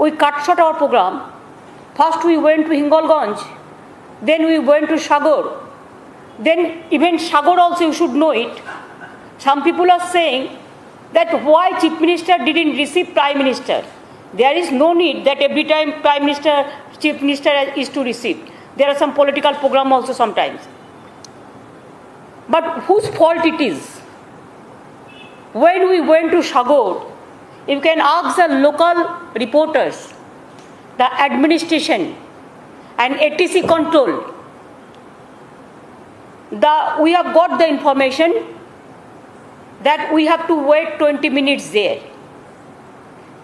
we cut short our program. First we went to Hingolganj, then we went to Sagor. Then even Sagor also, you should know it. Some people are saying that why Chief Minister didn't receive Prime Minister. There is no need that every time Prime Minister, Chief Minister is to receive. There are some political program also sometimes. But whose fault it is? When we went to Sagor, you can ask the local reporters, the administration and ATC control. We have got the information that we have to wait 20 minutes there.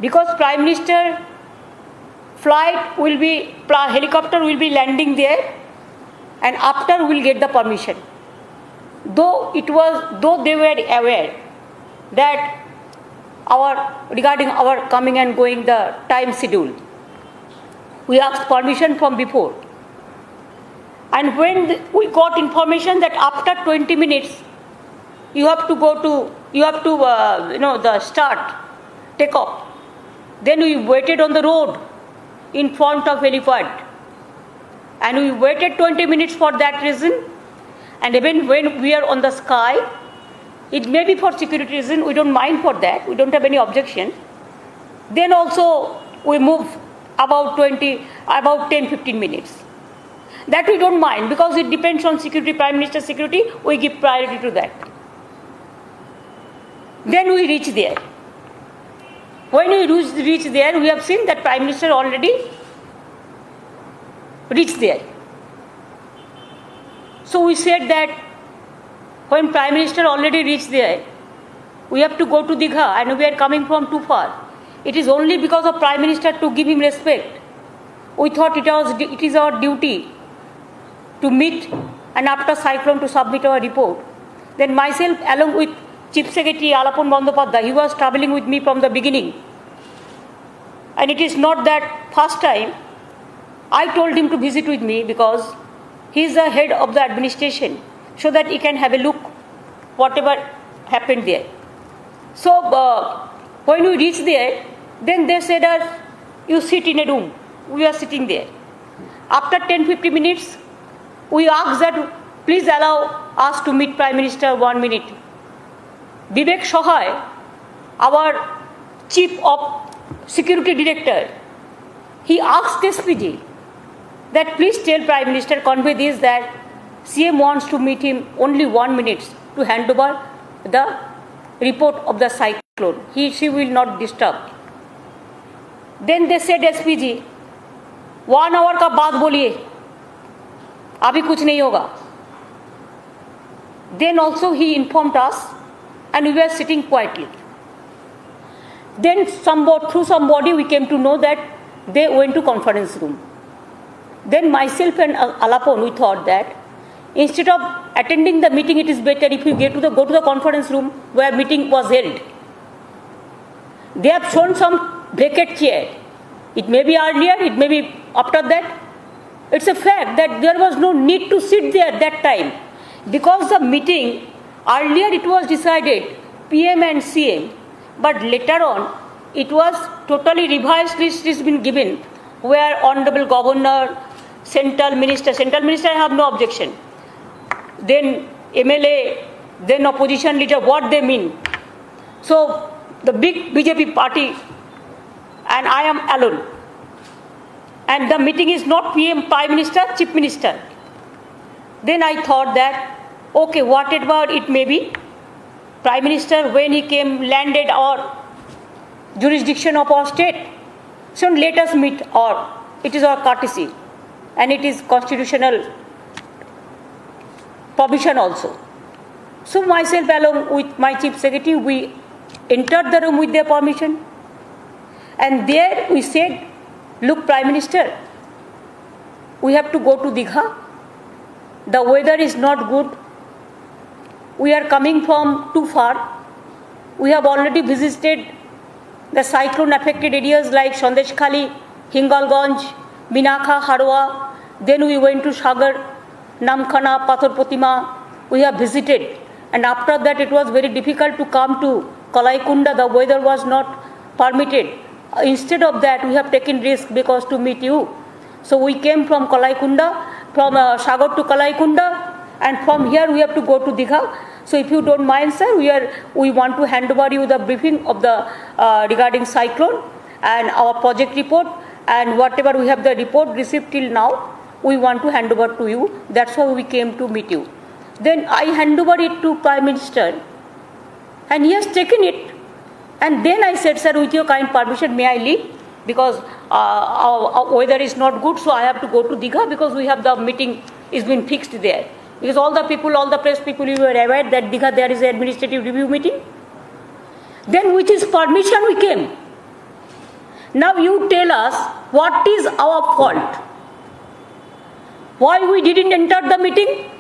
Because Prime Minister helicopter will be landing there, and after we will get the permission. Though they were aware that regarding our coming and going, the time schedule, we asked permission from before. And when we got information that after 20 minutes, you have to the start, take off. Then we waited on the road in front of helipad. And we waited 20 minutes for that reason. And even when we are on the sky, it may be for security reason, we don't mind for that, we don't have any objection. Then also we move about 10-15 minutes. That we don't mind because it depends on security, Prime Minister's security, we give priority to that. Then we reach there. When we reach there, we have seen that Prime Minister already reached there. So we said that when Prime Minister already reached there, we have to go to Digha and we are coming from too far. It is only because of Prime Minister to give him respect. We thought it is our duty to meet and after cyclone to submit our report. Then myself along with Chief Secretary Alapon Bandyopadhyay, he was travelling with me from the beginning. And it is not that first time I told him to visit with me because he is the head of the administration, so that he can have a look whatever happened there. So when we reached there, then they said us, you sit in a room. We are sitting there. After 10-15 minutes, we asked that please allow us to meet Prime Minister 1 minute. Vivek Sohay, our Chief of Security Director, he asked SPG that please tell Prime Minister, convey this that CM wants to meet him only 1 minute to hand over the report of the cyclone. She will not disturb. Then they said SPG, 1 hour का बाद बोलिए, अभी कुछ नहीं होगा. Then also he informed us and we were sitting quietly. Then through somebody we came to know that they went to conference room. Then myself and Alapon, we thought that instead of attending the meeting, it is better if we go to the conference room where meeting was held. They have shown some vacant chair. It may be earlier, it may be after that. It's a fact that there was no need to sit there at that time. Because the meeting, earlier it was decided PM and CM, but later on it was totally revised list has been given where Honorable Governor, Central Minister I have no objection. Then MLA, then opposition leader, what they mean. So the big BJP party and I am alone. And the meeting is not PM, Prime Minister, Chief Minister. Then I thought that, okay, whatever it may be, Prime Minister, when he came, landed our jurisdiction of our state, so let us meet, or it is our courtesy and it is constitutional provision also. So myself along with my Chief Secretary, we entered the room with their permission. And there we said, look, Prime Minister, we have to go to Digha. The weather is not good. We are coming from too far. We have already visited the cyclone affected areas like Sandeshkhali, Hingolganj, Minakha, Harwa. Then we went to Sagar, Namkhana, Pathor Protima. We have visited. And after that it was very difficult to come to Kalaikunda. The weather was not permitted. Instead of that, we have taken risk because to meet you. So we came from Kalaikunda, from Sagar to Kalaikunda, and from here we have to go to Digha. So if you don't mind, sir, we want to hand over you the briefing of the regarding cyclone and our project report, and whatever we have the report received till now, we want to hand over to you. That's why we came to meet you. Then I hand over it to Prime Minister, and he has taken it. And then I said, sir, with your kind permission, may I leave? Because our weather is not good, so I have to go to Digha because we have the meeting is been fixed there. Because all the people, all the press people, you were aware that Digha there is an administrative review meeting. Then with his permission we came. Now you tell us what is our fault? Why we didn't enter the meeting?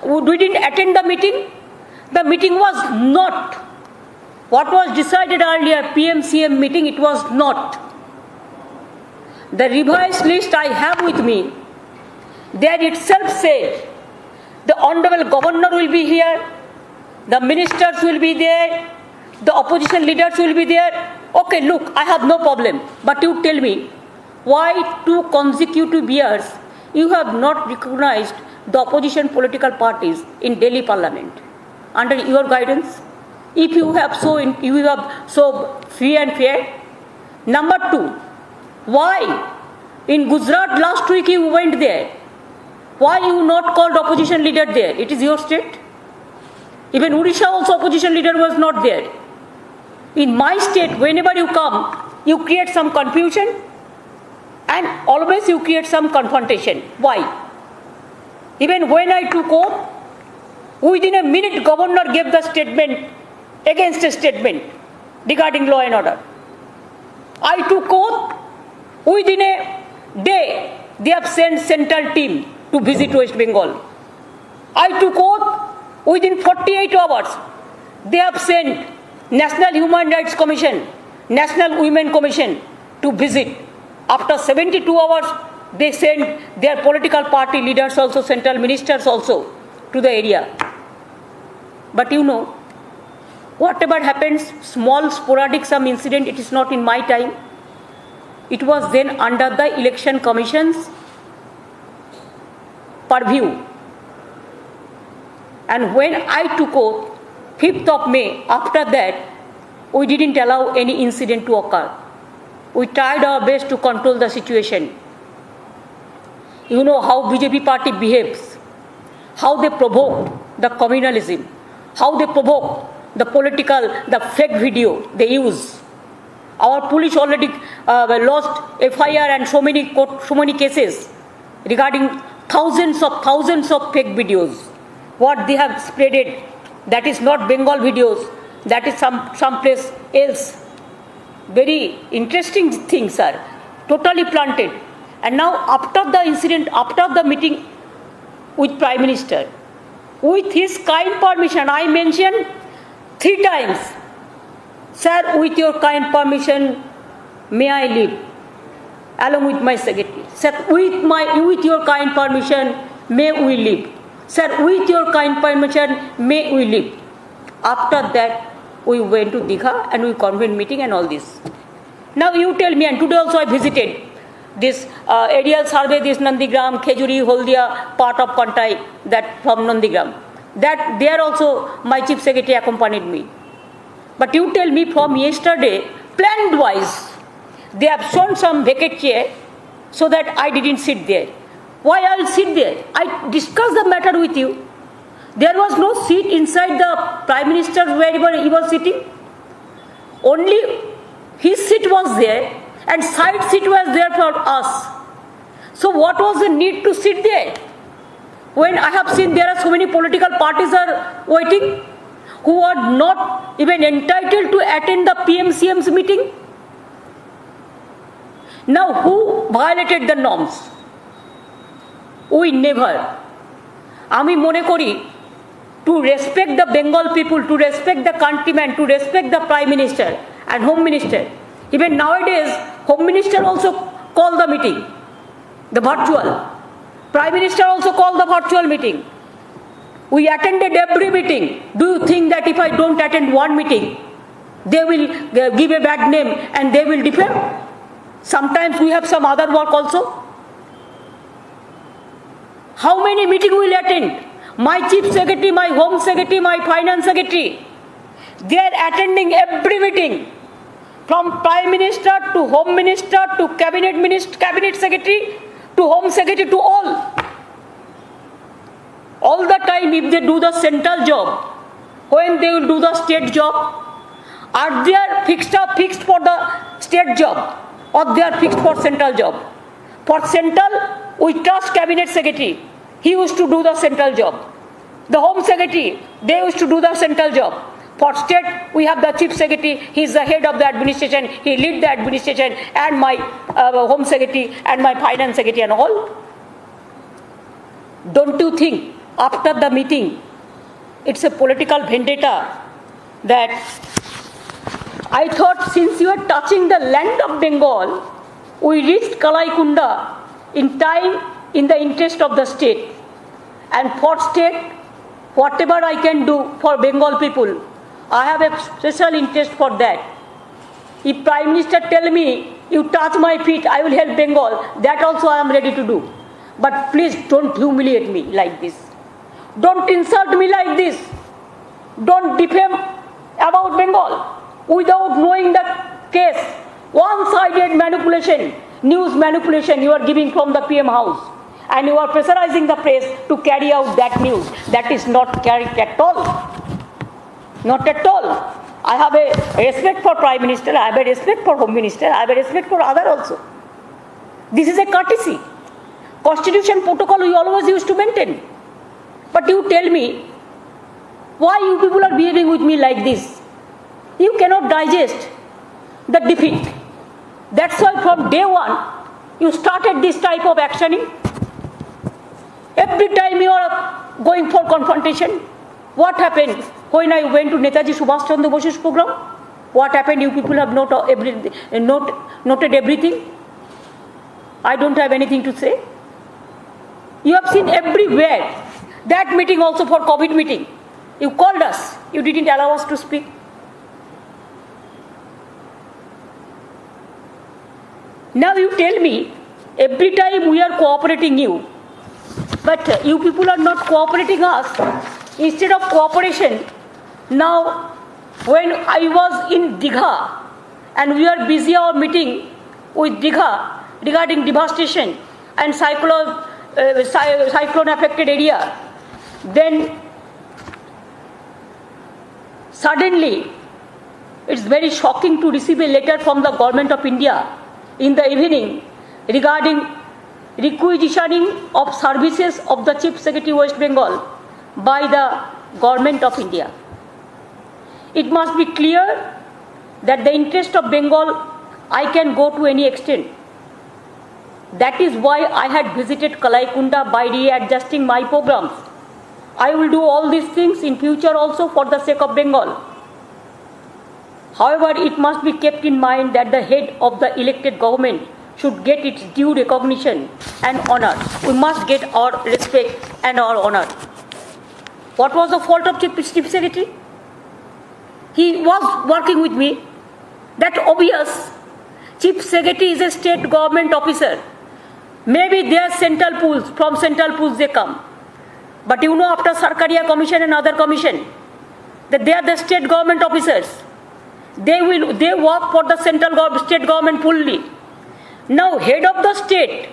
We didn't attend the meeting? The meeting was not what was decided earlier, PMCM meeting, it was not. The revised list I have with me, there itself said, the Honorable Governor will be here, the ministers will be there, the opposition leaders will be there. Okay, look, I have no problem. But you tell me, why 2 consecutive years you have not recognized the opposition political parties in Delhi Parliament under your guidance? If you have so free and fair. Number 2, why in Gujarat last week you went there? Why you not called opposition leader there? It is your state. Even Odisha also opposition leader was not there. In my state, whenever you come, you create some confusion and always you create some confrontation. Why? Even when I took oath, within a minute governor gave the statement against a statement regarding law and order. I took oath, within a day they have sent central team to visit West Bengal. I took oath, within 48 hours they have sent National Human Rights Commission, National Women Commission to visit. After 72 hours they sent their political party leaders also, central ministers also to the area. But you know, whatever happens, small sporadic some incident, it is not in my time. It was then under the Election Commission's purview. And when I took oath, 5th of May, after that, we didn't allow any incident to occur. We tried our best to control the situation. You know how BJP party behaves, how they provoke the communalism, how they provoke the political, the fake video they use. Our police already lost FIR and so many cases regarding thousands of fake videos. What they have spreaded, that is not Bengal videos, that is some place else. Very interesting things are totally planted. And now after the incident, after the meeting with Prime Minister, with his kind permission, I mentioned 3 times, sir, with your kind permission, may I leave? Along with my secretary. Sir, with your kind permission, may we leave? Sir, with your kind permission, may we leave? After that, we went to Digha and we convened meeting and all this. Now you tell me, and today also I visited this aerial survey, this Nandigram, Khejuri, Holdia, part of Kantai, that from Nandigram. That there also my chief secretary accompanied me. But you tell me from yesterday, planned wise, they have shown some vacant chair so that I didn't sit there. Why I will sit there? I discussed the matter with you. There was no seat inside the Prime Minister wherever he was sitting. Only his seat was there and side seat was there for us. So what was the need to sit there? When I have seen there are so many political parties are waiting who are not even entitled to attend the PMCM's meeting. Now who violated the norms? We never. Ami mone kori, to respect the Bengal people, to respect the countrymen, to respect the Prime Minister and Home Minister. Even nowadays, Home Minister also called the meeting, the virtual. Prime Minister also called the virtual meeting. We attended every meeting. Do you think that if I don't attend one meeting, They will give a bad name and they will defend. Sometimes we have some other work also. How many meetings will attend? My chief secretary, my home secretary, my finance secretary, they are attending every meeting. From Prime Minister to Home Minister to Cabinet Secretary to Home Secretary to all. All the time if they do the central job, when they will do the state job, are they fixed for the state job or they are fixed for central job? For central, we trust Cabinet Secretary. He used to do the central job. The Home Secretary, they used to do the central job. For state, we have the Chief Secretary. He is the head of the administration. He leads the administration, and my Home Secretary and my Finance Secretary and all. Don't you think after the meeting, it's a political vendetta that I thought since you are touching the land of Bengal, we reached Kalaikunda in time in the interest of the state. And for state, whatever I can do for Bengal people, I have a special interest for that. If Prime Minister tell me, you touch my feet, I will help Bengal, that also I am ready to do. But please don't humiliate me like this. Don't insult me like this. Don't defame about Bengal without knowing the case. One-sided manipulation, news manipulation you are giving from the PM house. And you are pressurizing the press to carry out that news. That is not correct at all. Not at all. I have a respect for Prime Minister, I have a respect for Home Minister, I have a respect for other also. This is a courtesy. Constitution protocol we always used to maintain. But you tell me, why you people are behaving with me like this? You cannot digest the defeat. That's why from day one, you started this type of actioning. Every time you are going for confrontation, what happened when I went to Netaji Subhash Chandra Bose's program? What happened? You people have noted everything. I don't have anything to say. You have seen everywhere. That meeting also for COVID meeting. You called us. You didn't allow us to speak. Now you tell me, every time we are cooperating you, but you people are not cooperating us. Instead of cooperation, now when I was in Digha and we are busy our meeting with Digha regarding devastation and cyclone affected area, then suddenly it's very shocking to receive a letter from the Government of India in the evening regarding requisitioning of services of the Chief Secretary West Bengal by the Government of India. It must be clear that the interest of Bengal I can go to any extent. That is why I had visited Kalaikunda by readjusting my programs. I will do all these things in future also for the sake of Bengal. However, it must be kept in mind that the head of the elected government should get its due recognition and honor. We must get our respect and our honor. What was the fault of Chief Secretary? He was working with me. That obvious. Chief Secretary is a state government officer. Maybe they are central pools, from central pools they come. But you know, after Sarkaria Commission and other commission, that they are the state government officers. They work for the state government fully. Now head of the state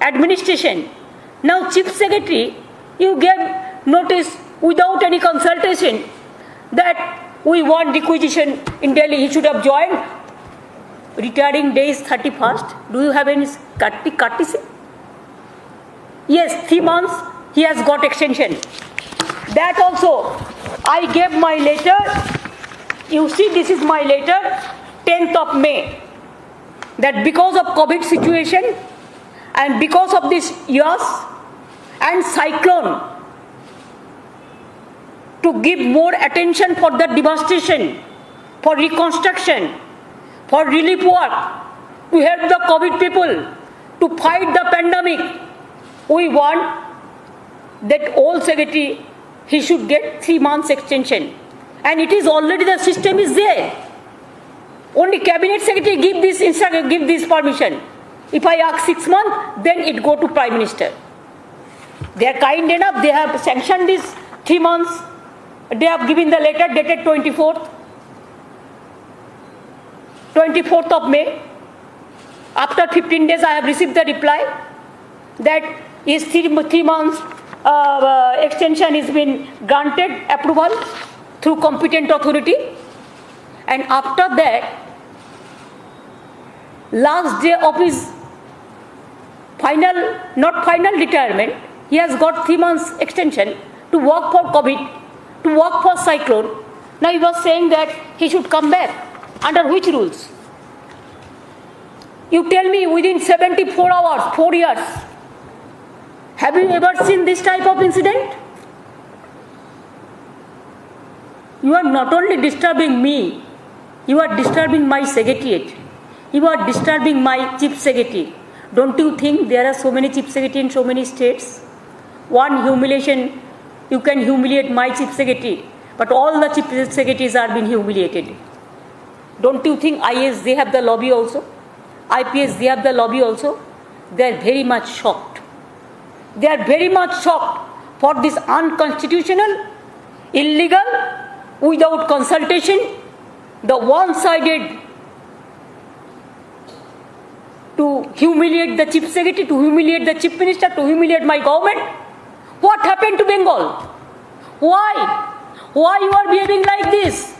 administration, now Chief Secretary, you gave notice without any consultation that we want requisition in Delhi. He should have joined. Retiring day is 31st. Do you have any courtesy? Yes, 3 months he has got extension. That also, I gave my letter. You see, this is my letter, 10th of May. That because of COVID situation and because of this years and cyclone, to give more attention for the devastation, for reconstruction, for relief work, to help the COVID people, to fight the pandemic, we want that old secretary, he should get 3 months extension. And it is already, the system is there. Only cabinet secretary give this permission. If I ask 6 months, then it go to Prime Minister. They are kind enough, they have sanctioned this 3 months. They have given the letter dated 24th of May. After 15 days, I have received the reply that is 3 months extension is been granted approval through competent authority. And after that, last day of his not final retirement, he has got 3 months extension to work for COVID, to work for cyclone. Now he was saying that he should come back. Under which rules? You tell me within 74 hours, 4 years. Have you ever seen this type of incident? You are not only disturbing me, you are disturbing my secretariat. You are disturbing my chief secretary. Don't you think there are so many chief secretary in so many states? One humiliation, you can humiliate my chief secretary, but all the chief secretaries are being humiliated. Don't you think IAS, they have the lobby also? IPS, they have the lobby also? They are very much shocked. They are very much shocked for this unconstitutional, illegal, without consultation, the one-sided to humiliate the chief secretary, to humiliate the chief minister, to humiliate my government. What happened to Bengal? Why? Why you are behaving like this?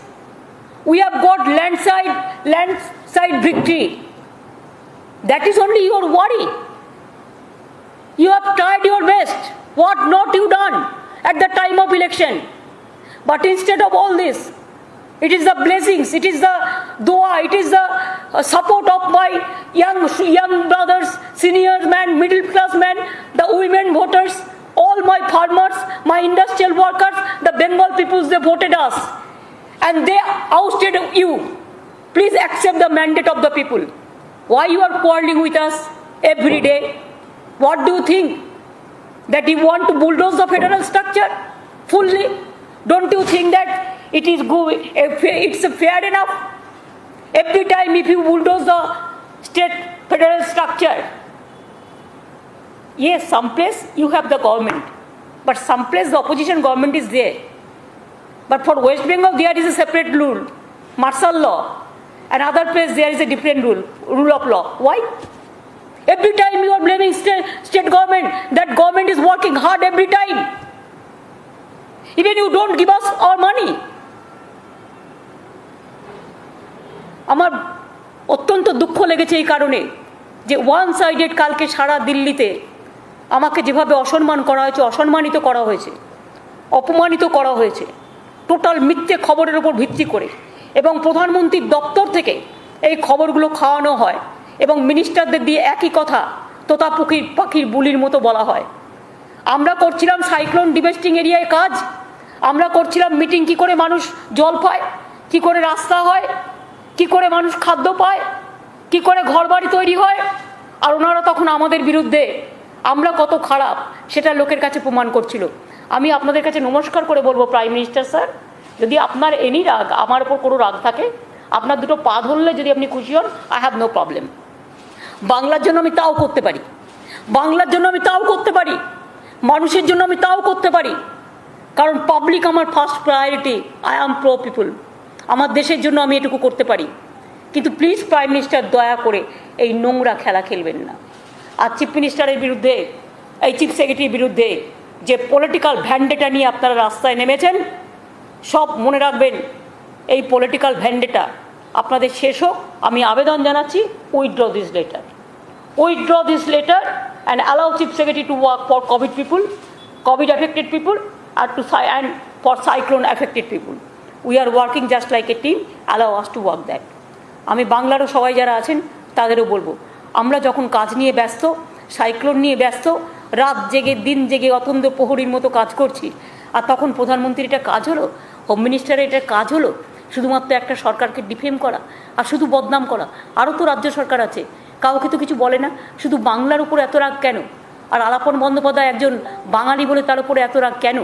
We have got landslide victory. That is only your worry. You have tried your best. What not you done at the time of election? But instead of all this, it is the blessings, it is the dua, it is the support of my young brothers, senior men, middle class men, the women voters, all my farmers, my industrial workers, the Bengal peoples, they voted us. And they ousted you. Please accept the mandate of the people. Why you are quarreling with us every day? What do you think? That you want to bulldoze the federal structure fully? Don't you think that it is good, it's fair enough? Every time if you bulldoze the state federal structure, yes, some place you have the government, but some place the opposition government is there. But for West Bengal there is a separate rule, martial law. Another place there is a different rule of law. Why? Every time you are blaming state government, that government is working hard every time. Even you don't give us our money. আমার অত্যন্ত দুঃখ লেগেছে এই কারণে যে one sided কালকে সারা দিল্লিতে আমাকে যেভাবে অসম্মান করা হয়েছে, অসম্মানিত করা হয়েছে, অপমানিত করা হয়েছে, টোটাল মিথ্যে খবরের উপর ভিত্তি করে, এবং প্রধানমন্ত্রীর দপ্তর থেকে এই খবরগুলো খাওয়ানো হয় এবং মিনিস্টারদের দিয়ে একই কথা তোতা পাখির বুলির মতো বলা হয়। আমরা করছিলাম সাইক্লোন ডিভাস্টিং এরিয়ায় কাজ, আমরা করছিলাম মিটিং, কি করে মানুষ জল পায়, কি করে রাস্তা হয়, কি করে মানুষ খাদ্য পায়, কি করে ঘরবাড়ি তৈরি হয়, আর ওনারা তখন আমাদের বিরুদ্ধে আমরা কত খারাপ সেটা লোকের কাছে প্রমাণ করছিল। আমি আপনাদের কাছে নমস্কার করে বলবো, প্রাইম মিনিস্টার স্যার, যদি আপনার এনি রাগ, আমার ওপর কোনো রাগ থাকে, আপনার দুটো পা ধরলে যদি আপনি খুশি হন, আই হ্যাভ নো প্রবলেম। বাংলার জন্য আমি তাও করতে পারি, বাংলার জন্য আমি তাও করতে পারি, মানুষের জন্য আমি তাও করতে পারি, কারণ পাবলিক আমার first priority. I am pro people. আমার দেশের জন্য আমি এটুকু করতে পারি। কিন্তু প্লিজ প্রাইম মিনিস্টার, দয়া করে এই নোংরা খেলা খেলবেন না। আর চিফ মিনিস্টারের বিরুদ্ধে, এই চিফ সেক্রেটারির বিরুদ্ধে যে পলিটিক্যাল ভ্যান্ডেটা নিয়ে আপনারা রাস্তায় নেমেছেন, সব মনে রাখবেন, এই পলিটিক্যাল ভ্যান্ডেটা আপনাদের শেষ হোক। আমি আবেদন জানাচ্ছি, withdraw this letter, withdraw this letter and allow chief secretary to work for Covid people, Covid affected people, and for cyclone affected people. We are working just like a team. Allow us to work that. আমি বাংলারও সবাই যারা আছেন তাদেরও বলবো, আমরা যখন কাজ নিয়ে ব্যস্ত, সাইক্লোন নিয়ে ব্যস্ত, রাত জেগে দিন জেগে অতন্দ্র প্রহরীর মতো কাজ করছি, আর তখন প্রধানমন্ত্রীর এটা কাজ হলো, হোম মিনিস্টারের এটা কাজ হলো শুধুমাত্র একটা সরকারকে ডিফেম করা আর শুধু বদনাম করা। আরও তো রাজ্য সরকার আছে, কাউকে তো কিছু বলে না, শুধু বাংলার উপর এত রাগ কেন? আর আলাপন বন্দ্যোপাধ্যায় একজন বাঙালি বলে তার উপরে এত রাগ কেন?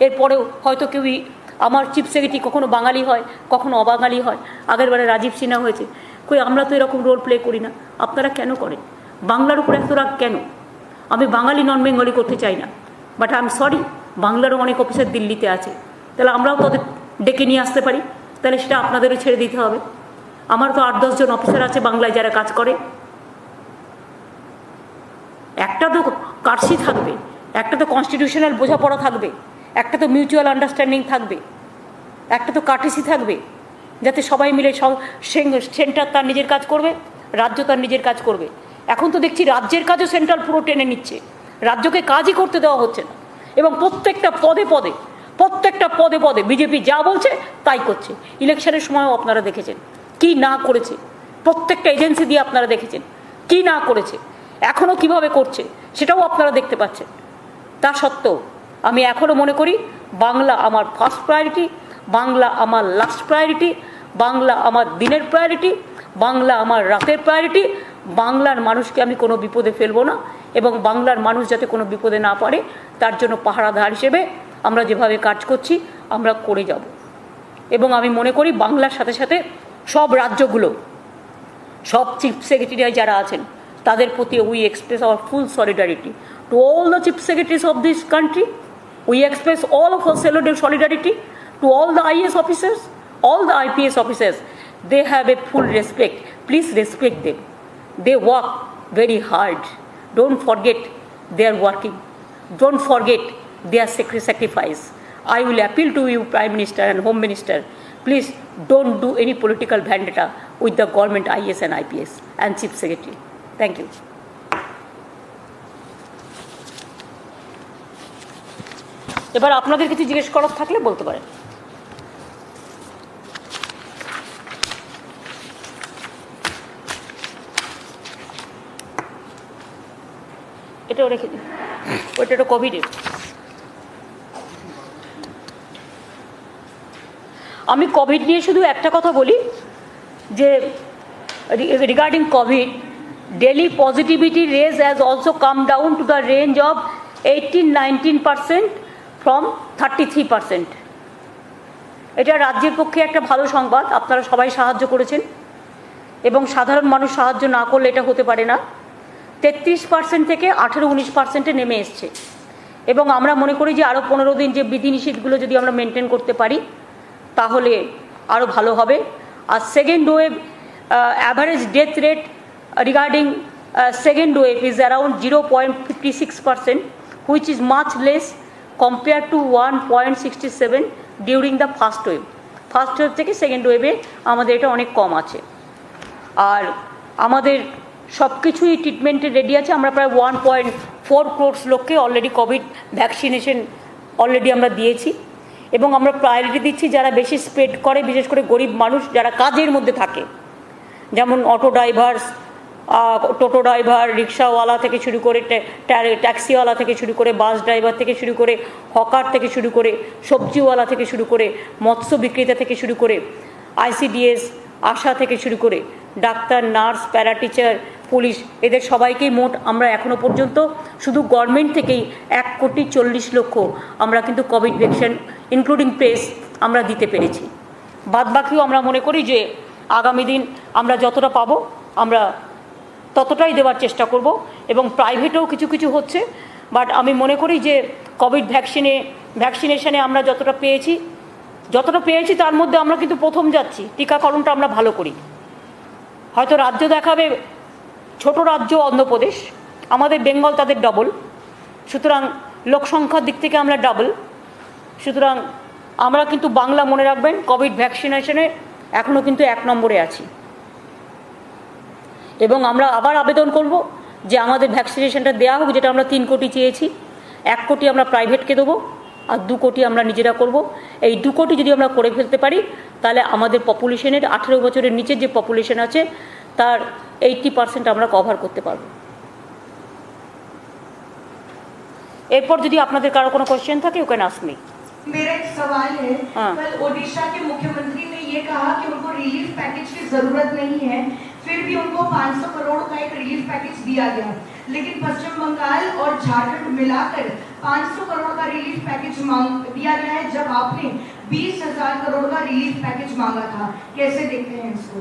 এরপরেও হয়তো কেউই আমার চিফ সেক্রেটারি কখনো বাঙালি হয়, কখনো অবাঙালি হয়। আগের বারে রাজীব সিনহা হয়েছে। কই আমরা তো এরকম রোল প্লে করি না। আপনারা কেন করেন? বাংলার উপর এত রাগ কেন? আমি বাঙালি নন বেঙ্গলি করতে চাই না, বাট আই এম সরি, বাংলারও অনেক অফিসার দিল্লিতে আছে, তাহলে আমরাও তাদের ডেকে নিয়ে আসতে পারি, তাহলে সেটা আপনাদেরও ছেড়ে দিতে হবে। আমার তো 8-10 জন অফিসার আছে বাংলায় যারা কাজ করে। একটা তো কার্সি থাকবে, একটা তো কনস্টিটিউশনাল বোঝাপড়া থাকবে, একটা তো মিউচুয়াল আন্ডারস্ট্যান্ডিং থাকবে, একটা তো কার্টেসি থাকবে, যাতে সবাই মিলে সেন্টার তার নিজের কাজ করবে, রাজ্য তার নিজের কাজ করবে। এখন তো দেখছি রাজ্যের কাজও সেন্ট্রাল পুরো টেনে নিচ্ছে, রাজ্যকে কাজই করতে দেওয়া হচ্ছে না, এবং প্রত্যেকটা পদে পদে বিজেপি যা বলছে তাই করছে। ইলেকশনের সময়ও আপনারা দেখেছেন কি না করেছে, প্রত্যেকটা এজেন্সি দিয়ে আপনারা দেখেছেন কি না করেছে, এখনও কিভাবে করছে সেটাও আপনারা দেখতে পাচ্ছেন। তা সত্ত্বেও আমি এখনও মনে করি বাংলা আমার ফার্স্ট প্রায়োরিটি, বাংলা আমার লাস্ট প্রায়োরিটি, বাংলা আমার দিনের প্রায়োরিটি, বাংলা আমার রাতের প্রায়োরিটি। বাংলার মানুষকে আমি কোনো বিপদে ফেলবো না, এবং বাংলার মানুষ যাতে কোনো বিপদে না পড়ে তার জন্য পাহারাদার হিসেবে আমরা যেভাবে কাজ করছি আমরা করে যাব। এবং আমি মনে করি বাংলার সাথে সাথে সব রাজ্যগুলো, সব চিফ সেক্রেটারি যারা আছেন তাদের প্রতি we express hour full solidarity to all the chief secretaries of this country. We express all of our solidarity to all the IAS officers, all the IPS officers. They have a full respect. Please respect them. They work very hard. Don't forget they are working. Don't forget their sacrifice. I will appeal to you, Prime Minister and Home Minister, please don't do any political vendetta with the government IAS and IPS and Chief Secretary. Thank you. এবার আপনাদের কিছু জিজ্ঞেস করার থাকলে বলতে পারেন। এটাও রেখে দিন, ওইটা কোভিডের। আমি কোভিড নিয়ে শুধু একটা কথা বলি যে regarding COVID, daily positivity rate has also come down to the range of 18-19% from 33%। এটা রাজ্যের পক্ষে একটা ভালো সংবাদ। আপনারা সবাই সাহায্য করেছেন, এবং সাধারণ মানুষ সাহায্য না করলে এটা হতে পারে না। 33% থেকে 18-19% নেমে এসছে, এবং আমরা মনে করি যে আরও 15 দিন যে বিধিনিষেধগুলো যদি আমরা মেনটেন করতে পারি তাহলে আরও ভালো হবে। আর second wave average death rate regarding second wave is around 0.56%, which is much less compare to 1.67 during the first wave. First wave থেকে সেকেন্ড ওয়েভে আমাদের এটা অনেক কম আছে। আর আমাদের সব কিছুই ট্রিটমেন্টে রেডি আছে। আমরা প্রায় 1.4 crore লোককে অলরেডি কোভিড ভ্যাকসিনেশন অলরেডি আমরা দিয়েছি, এবং আমরা প্রায়োরিটি দিচ্ছি যারা বেশি স্প্রেড করে, বিশেষ করে গরিব মানুষ যারা কাজের মধ্যে থাকে, যেমন অটো ড্রাইভার, টোটো ড্রাইভার, রিক্সাওয়ালা থেকে শুরু করে ট্যাক্সিওয়ালা থেকে শুরু করে বাস ড্রাইভার থেকে শুরু করে হকার থেকে শুরু করে সবজিওয়ালা থেকে শুরু করে মৎস্য বিক্রেতা থেকে শুরু করে ICDS আশা থেকে শুরু করে doctor, nurse, para teacher, police, এদের সবাইকেই মোট আমরা এখনও পর্যন্ত শুধু গভর্নমেন্ট থেকেই 1,40,00,000 আমরা কিন্তু কোভিড ভ্যাকসিন ইনক্লুডিং প্রেস আমরা দিতে পেরেছি। বাদবাকিও আমরা মনে করি যে আগামী দিন আমরা যতটা পাবো আমরা ততটাই দেওয়ার চেষ্টা করব, এবং প্রাইভেটেও কিছু কিছু হচ্ছে। বাট আমি মনে করি যে কোভিড ভ্যাকসিনেশনে আমরা যতটা পেয়েছি তার মধ্যে আমরা কিন্তু প্রথম যাচ্ছি। টিকাকরণটা আমরা ভালো করি। হয়তো রাজ্য দেখাবে ছোট রাজ্য অন্ধ্রপ্রদেশ, আমাদের বেঙ্গল তাদের ডবল, সুতরাং লোক সংখ্যার দিক থেকে আমরা ডাবল। সুতরাং আমরা কিন্তু বাংলা মনে রাখবেন কোভিড ভ্যাকসিনেশনে এখনও কিন্তু 1 নম্বরে আছি, এবং আমরা আবার আবেদন করব যে আমাদের ভ্যাকসিনেশনটা দেওয়া হোক, যেটা আমরা 3 কোটি চেয়েছি। 1 কোটি আমরা প্রাইভেটকে দেবো, আর 2 কোটি আমরা নিজেরা করব। এই 2 কোটি যদি আমরা করে ফেলতে পারি তাহলে আমাদের পপুলেশনের 18 বছরের নিচের যে পপুলেশন আছে তার 80% আমরা কভার করতে পারবো। এরপর যদি আপনাদের কারো কোনো কোশ্চেন থাকে ইউ ক্যান আস্ক মি। मेरा एक सवाल है, कल ओडिशा के मुख्यमंत्री ने ये कहा कि उनको रिलीफ पैकेज की जरूरत नहीं है, फिर भी उनको 500 करोड़ का एक रिलीफ पैकेज दिया गया, लेकिन पश्चिम बंगाल और झारखंड मिलाकर 500 करोड़ का रिलीफ पैकेज दिया गया है, जब आपने 20,000 करोड़ का रिलीफ पैकेज मांगा था, कैसे देखते हैं इसको?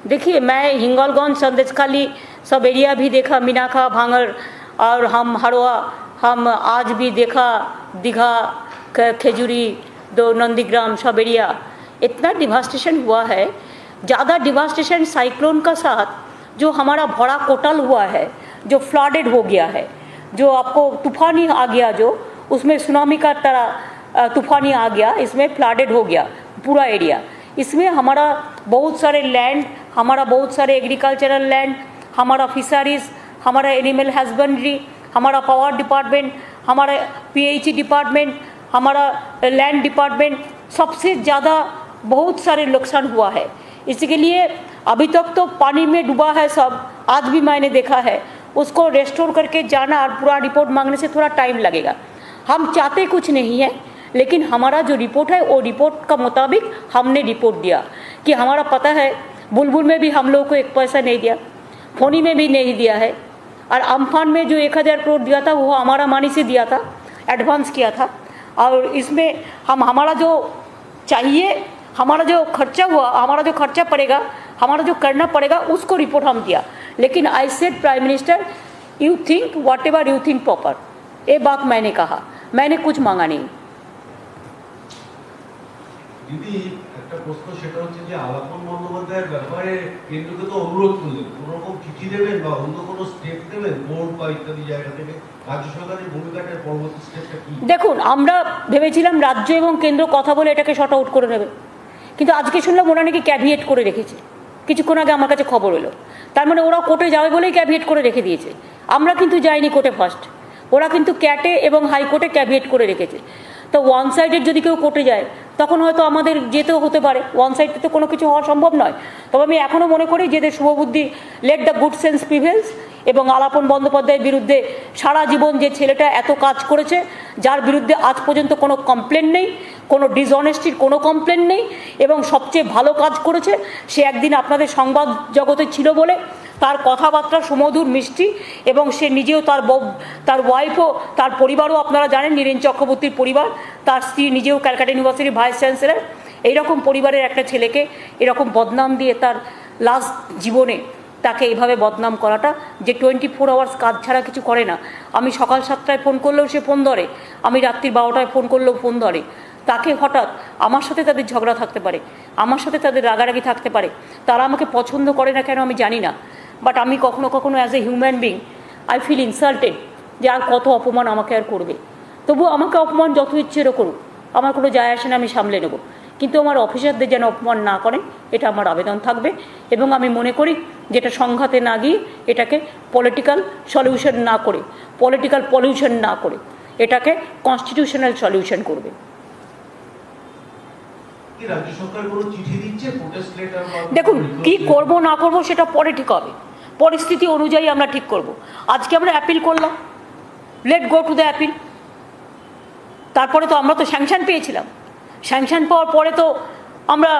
देखिए, मैं हिंगोलगंज, संदेशखाली सब एरिया भी देखा, मीनाखा, भांगड़, और हम हरवा, हम आज भी देखा दीघा, खेजूरी, दो नंदीग्राम, सब एरिया। इतना डिवास्टेशन हुआ है, ज़्यादा डिवास्टेशन साइक्लोन का साथ जो हमारा भरा कोटल हुआ है, जो फ्लडेड हो गया है, जो आपको तूफानी आ गया, जो उसमें सुनामी का तरह तूफानी आ गया, इसमें फ्लडेड हो गया पूरा एरिया। इसमें हमारा बहुत सारे लैंड, हमारा बहुत सारे एग्रीकल्चरल लैंड, हमारा फिशरीज, हमारा एनिमल हस्बेंड्री, हमारा पावर डिपार्टमेंट, हमारा पीएचई डिपार्टमेंट, हमारा लैंड डिपार्टमेंट, सबसे ज़्यादा बहुत सारे नुकसान हुआ है। इसके लिए अभी तक तो पानी में डूबा है सब, आज भी मैंने देखा है। उसको रेस्टोर करके जाना और पूरा रिपोर्ट मांगने से थोड़ा टाइम लगेगा। हम चाहते कुछ नहीं है, लेकिन हमारा जो रिपोर्ट है वो रिपोर्ट का मुताबिक हमने रिपोर्ट दिया कि हमारा पता है बुलबुल में भी हम लोग को 1 पैसा नहीं दिया, फोनी में भी नहीं दिया है, और अम्फान में जो 1000 करोड़ दिया था वो हमारा मानी से दिया था, एडवांस किया था। और इसमें हमारा जो चाहिए, हमारा जो खर्चा हुआ, हमारा जो खर्चा पड़ेगा, हमारा जो करना पड़ेगा, उसको रिपोर्ट हम दिया। लेकिन I said prime minister, you think what ever you think proper, ये बात मैंने कहा, मैंने कुछ मांगा नहीं। দিদি, একটা প্রশ্ন, সেটা হচ্ছে যে আলাপন বন্দ্যোপাধ্যায়ের ব্যাপারে কেন্দ্রকে তো অনুরোধ করলেন, কোন রকম চিঠি দেবেন বা অন্য কোনো স্টেপ দেবেন বোর্ড বা ইত্যাদি জায়গা থেকে? রাজ্য সরকারের ভূমিকাটার পরবর্তী স্টেপটা কি? দেখুন, আমরা ভেবেছিলাম রাজ্য এবং কেন্দ্র কথা বলে এটাকে শর্ট আউট করে নেবে, কিন্তু আজকে শুনলাম ওরা নাকি ক্যাভিয়েট করে রেখেছে। কিছুক্ষণ আগে আমার কাছে খবর এলো, তার মানে ওরা কোর্টে যাবে বলেই ক্যাভিয়েট করে রেখে দিয়েছে। আমরা কিন্তু যাইনি কোর্টে ফার্স্ট, ওরা কিন্তু ক্যাটে এবং হাইকোর্টে ক্যাভিয়েট করে রেখেছে। তো ওয়ান সাইডেড যদি কেউ কোর্টে যায় তখন হয়তো আমাদের যেতেও হতে পারে, ওয়ান সাইডে তো কোনো কিছু হওয়া সম্ভব নয়। তবে আমি এখনও মনে করি যে এদের শুভবুদ্ধি, let the good sense prevails, এবং আলাপন বন্দ্যোপাধ্যায়ের বিরুদ্ধে সারা জীবন যে ছেলেটা এত কাজ করেছে, যার বিরুদ্ধে আজ পর্যন্ত কোনো কমপ্লেন নেই, কোনো ডিসঅনেস্টির কোনো কমপ্লেন নেই, এবং সবচেয়ে ভালো কাজ করেছে, সে একদিন আপনাদের সংবাদ জগতে ছিল বলে তার কথাবার্তা সুমধুর, মিষ্টি, এবং সে নিজেও, তার ওয়াইফও, তার পরিবারও আপনারা জানেন, নীরেন চক্রবর্তীর পরিবার, তার স্ত্রী নিজেও ক্যালকাটা ইউনিভার্সিটির ভাইস চ্যান্সেলর। এইরকম পরিবারের একটা ছেলেকে এরকম বদনাম দিয়ে তার লাস্ট জীবনে তাকে এইভাবে বদনাম করাটা, যে 24 আওয়ার্স কাজ ছাড়া কিছু করে না। আমি সকাল 7টায় ফোন করলেও সে ফোন ধরে, আমি রাত্রি 12টায় ফোন করলেও ফোন ধরে। তাকে হঠাৎ আমার সাথে তাদের ঝগড়া থাকতে পারে, আমার সাথে তাদের রাগারাগি থাকতে পারে, তারা আমাকে পছন্দ করে না কেন আমি জানি না, বাট আমি কখনো কখনো as a human being I feel insulted যে আর কত অপমান আমাকে আর করবে। তবু আমাকে অপমান যত ইচ্ছেরও করুক, আমার কোনো যায় আসে না, আমি সামলে নেব, কিন্তু আমার অফিসারদের যেন অপমান না করেন, এটা আমার আবেদন থাকবে। এবং আমি মনে করি যেটা সংঘাতে না গিয়ে এটাকে পলিটিক্যাল সলিউশন না করে, পলিটিক্যাল পলিউশন না করে এটাকে কনস্টিটিউশনাল সলিউশন করবে। দেখুন, কি করব না করব সেটা পরে ঠিক হবে, পরিস্থিতি অনুযায়ী আমরা ঠিক করব। আজকে আমরা অ্যাপিল করলাম, let go to the appeal. তারপরে তো আমরা তো স্যাংশন পেয়েছিলাম, স্যাংশন পাওয়ার পরে তো আমরা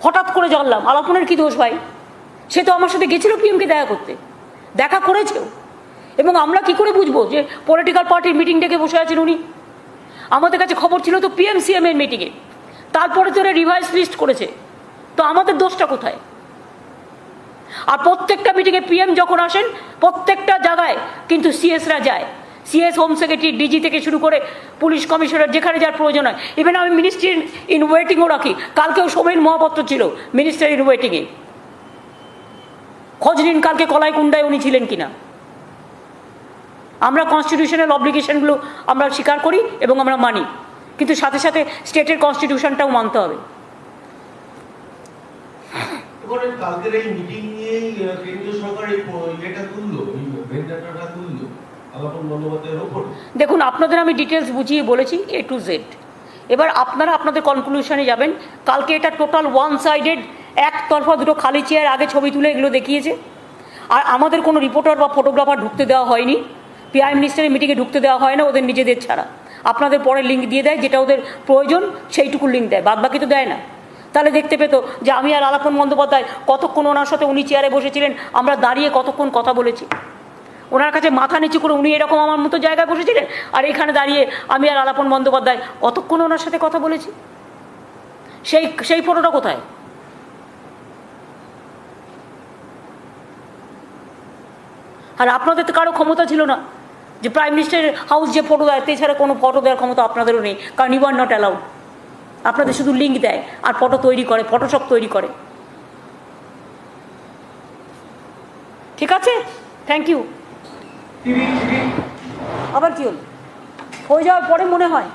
হঠাৎ করে জানলাম আলাপনের কী দোষ ভাই, সে তো আমার সাথে গেছিল পিএমকে দেখা করতে, দেখা করেছেও, এবং আমরা কি করে বুঝবো যে পলিটিক্যাল পার্টির মিটিং ডেকে বসে আছেন উনি? আমাদের কাছে খবর ছিল তো পিএমসিএম এর মিটিংয়ে, তারপরে তো রিভাইজ লিস্ট করেছে, তো আমাদের দোষটা কোথায়? আর প্রত্যেকটা মিটিংয়ে পিএম যখন আসেন প্রত্যেকটা জায়গায় কিন্তু সিএসরা যায়, সিএস, হোম সেক্রেটারি, ডিজি থেকে শুরু করে পুলিশ কমিশনার, যেখানে যার প্রয়োজন হয়। ইভেন আমি মিনিস্ট্রি ইন ওয়েটিংও রাখি, কালকেও সোমেন মহাপাত্র ছিল মিনিস্টার ইন ওয়েটিংয়ে, খোঁজ নিন কালকে কলাইকুণ্ডায় উনি ছিলেন কিনা। আমরা কনস্টিটিউশনাল অব্লিগেশনগুলো আমরা স্বীকার করি এবং আমরা মানি, কিন্তু সাথে সাথে স্টেটের কনস্টিটিউশনটাও মানতে হবে। কালকের এই মিটিং নিয়েই কেন্দ্রীয় সরকার এটা তুললো, ভেন্ডাটাটা তুললো আলাপন বন্দ্যোপাধ্যায়ের ওপর। দেখুন, আপনাদের আমি ডিটেলস বুঝিয়ে বলেছি A to Z। এবার আপনারা আপনাদের কনক্লুশনে যাবেন। কালকে এটা টোটাল ওয়ান সাইডেড, একতরফা, দুটো খালি চেয়ার, আগে ছবি তুলে এগুলো দেখিয়েছে। আর আমাদের কোনো রিপোর্টার বা ফটোগ্রাফার ঢুকতে দেওয়া হয়নি, প্রাইম মিনিস্টারের মিটিংয়ে ঢুকতে দেওয়া হয় না ওদের নিজেদের ছাড়া। আপনাদের পরে লিঙ্ক দিয়ে দেয়, যেটা ওদের প্রয়োজন সেইটুকু লিঙ্ক দেয়, বাদ বাকি তো দেয় না। তাহলে দেখতে পেতো যে আমি আর আলাপন বন্দ্যোপাধ্যায় কতক্ষণ ওনার সাথে, উনি চেয়ারে বসেছিলেন, আমরা দাঁড়িয়ে কতক্ষণ কথা বলেছি, ওনার কাছে মাথা নিচু করে উনি এরকম আমার মতো জায়গায় বসেছিলেন, আর এখানে দাঁড়িয়ে আমি আর আলাপন বন্দ্যোপাধ্যায় কতক্ষণ ওনার সাথে কথা বলেছি। সেই ফটোটা কোথায়? আর আপনাদের তো কারো ক্ষমতা ছিল না যে প্রাইম মিনিস্টারের হাউস যে ফটো দেয় এছাড়া কোনো ফটো দেওয়ার ক্ষমতা আপনাদেরও নেই, কারণ ইউ আর নট অ্যালাউড। আপনাদের শুধু লিঙ্ক দেয় আর ফটো তৈরি করে, ফটোশপ তৈরি করে। ঠিক আছে, থ্যাংক ইউ। আবার কি হল? হয়ে যাওয়ার পরে মনে হয়